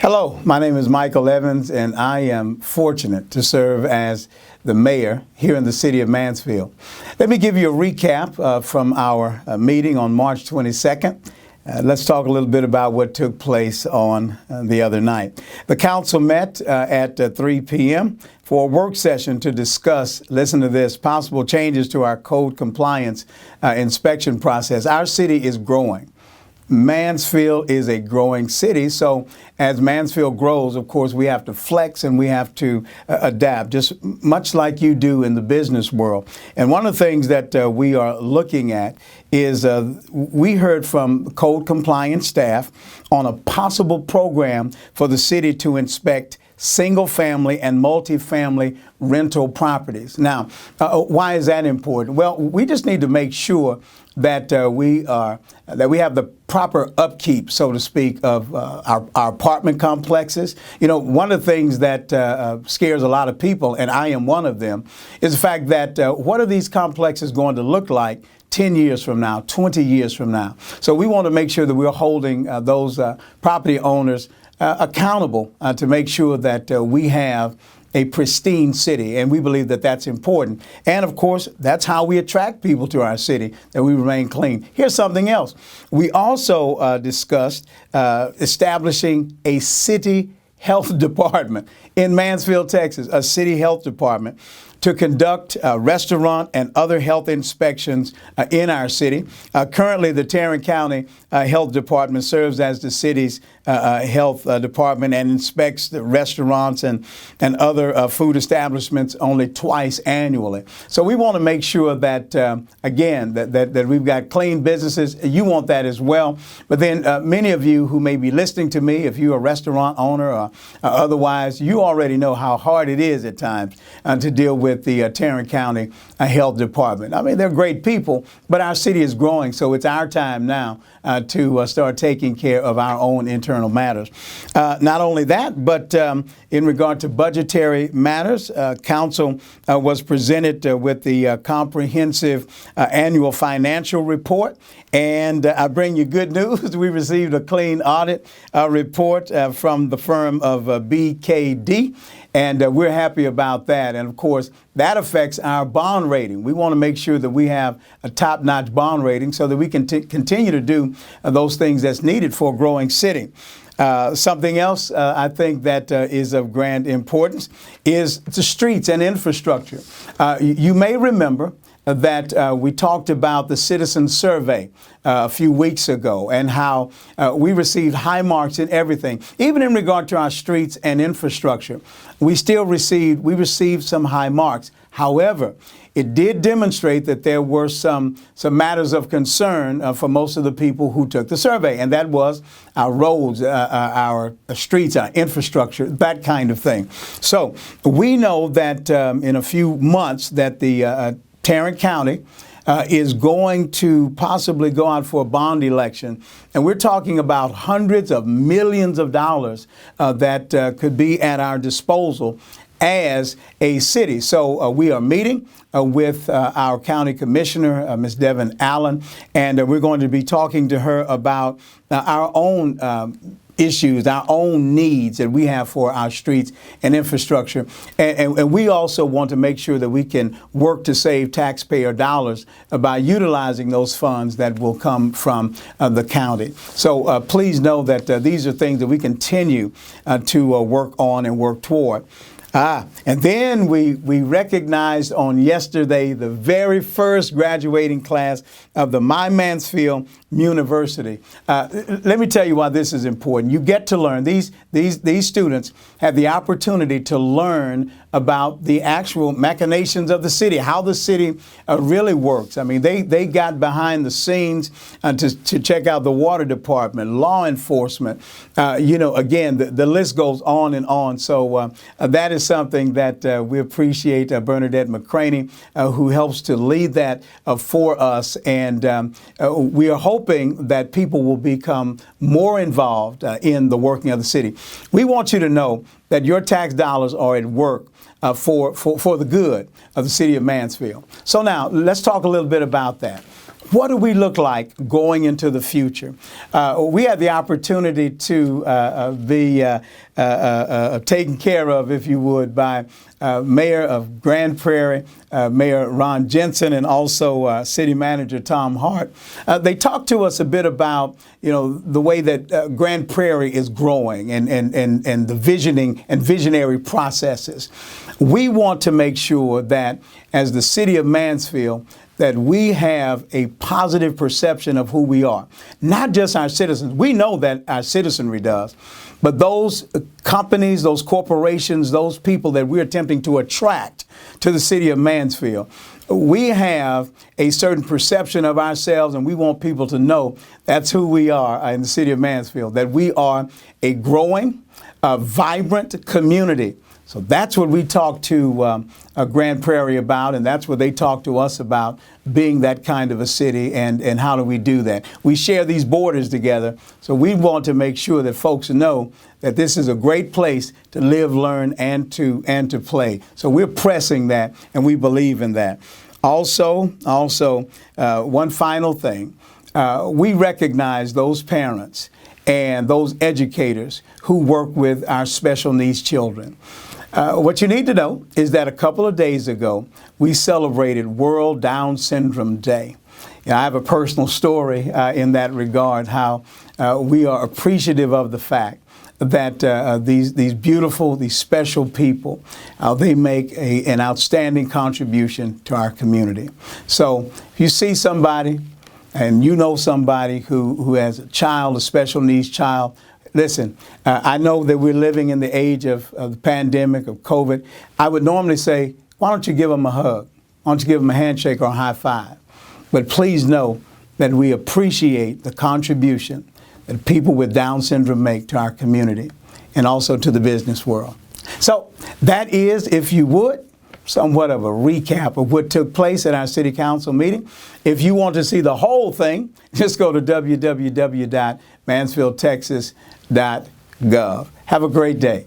Hello, my name is Michael Evans, and I am fortunate to serve as the mayor here in the city of Mansfield. Let me give you a recap from our meeting on March 22nd. Let's talk a little bit about what took place on the other night. The council met at 3 p.m. for a work session to discuss, listen to this, possible changes to our code compliance inspection process. Our city is growing. Mansfield is a growing city, so as Mansfield grows, of course, we have to flex and we have to adapt, just much like you do in the business world. And one of the things that we are looking at is we heard from code compliance staff on a possible program for the city to inspect single-family and multifamily rental properties. Now, why is that important? Well, we just need to make sure that we have the proper upkeep, so to speak, of our apartment complexes. You know, one of the things that scares a lot of people, and I am one of them, is the fact that what are these complexes going to look like 10 years from now, 20 years from now? So we want to make sure that we're holding those property owners accountable to make sure that we have a pristine city, and we believe that that's important. And of course, that's how we attract people to our city, that we remain clean. Here's something else. We also discussed establishing a city health department in Mansfield, Texas, a city health department to conduct restaurant and other health inspections in our city. Currently, the Tarrant County Health Department serves as the city's health department and inspects the restaurants and other food establishments only twice annually. So we want to make sure that, again, that we've got clean businesses. You want that as well. But then many of you who may be listening to me, if you're a restaurant owner or otherwise, you already know how hard it is at times to deal with the Tarrant County Health Department. I mean, they're great people, but our city is growing, so it's our time now to start taking care of our own internal matters. Not only that, but in regard to budgetary matters, council was presented with the comprehensive annual financial report. And I bring you good news. We received a clean audit report from the firm of BKD, and we're happy about that. And of course, that affects our bond rating. We want to make sure that we have a top-notch bond rating so that we can continue to do those things that's needed for a growing city. Something else I think that is of grand importance is the streets and infrastructure. You may remember that we talked about the citizen survey a few weeks ago and how we received high marks in everything. Even in regard to our streets and infrastructure, we received some high marks. However, it did demonstrate that there were some matters of concern for most of the people who took the survey, and that was our roads, our streets, our infrastructure, that kind of thing. So we know that in a few months that the Tarrant County is going to possibly go out for a bond election. And we're talking about hundreds of millions of dollars that could be at our disposal as a city. So we are meeting with our county commissioner, Ms. Devin Allen, and we're going to be talking to her about our own issues, our own needs that we have for our streets and infrastructure. And we also want to make sure that we can work to save taxpayer dollars by utilizing those funds that will come from the county. So please know that these are things that we continue to work on and work toward. And then we recognized on yesterday the very first graduating class of the Mansfield University. Let me tell you why this is important. You get to learn. These students have the opportunity to learn about the actual machinations of the city, how the city really works. I mean, they got behind the scenes to check out the water department, law enforcement. Again, the list goes on and on. So that is something that we appreciate Bernadette McCraney, who helps to lead that for us. And we are hoping that people will become more involved in the working of the city. We want you to know that your tax dollars are at work for the good of the city of Mansfield. So now let's talk a little bit about that. what do we look like going into the future? We had the opportunity to be taken care of, if you would, by Mayor of Grand Prairie, Mayor Ron Jensen, and also City Manager Tom Hart. They talked to us a bit about, the way that Grand Prairie is growing and the visioning and visionary processes. We want to make sure that as the city of Mansfield, that we have a positive perception of who we are. Not just our citizens. We know that our citizenry does. But those companies, those corporations, those people that we're attempting to attract to the city of Mansfield, we have a certain perception of ourselves, and we want people to know that's who we are in the city of Mansfield, that we are a growing, vibrant community. So that's what we talk to Grand Prairie about, and that's what they talk to us about, being that kind of a city, and how do we do that. We share these borders together, so we want to make sure that folks know that this is a great place to live, learn, and to play. So we're pressing that, and we believe in that. Also, one final thing. We recognize those parents and those educators who work with our special needs children. What you need to know is that a couple of days ago, we celebrated World Down Syndrome Day. I have a personal story in that regard, how we are appreciative of the fact that these beautiful, these special people, they make an outstanding contribution to our community. So if you see somebody and you know somebody who has a child, a special needs child, listen, I know that we're living in the age of the pandemic, of COVID. I would normally say, why don't you give them a hug? Why don't you give them a handshake or a high five? But please know that we appreciate the contribution that people with Down syndrome make to our community and also to the business world. So that is, if you would, somewhat of a recap of what took place at our city council meeting. If you want to see the whole thing, just go to www.mansfieldtexas.gov. Have a great day.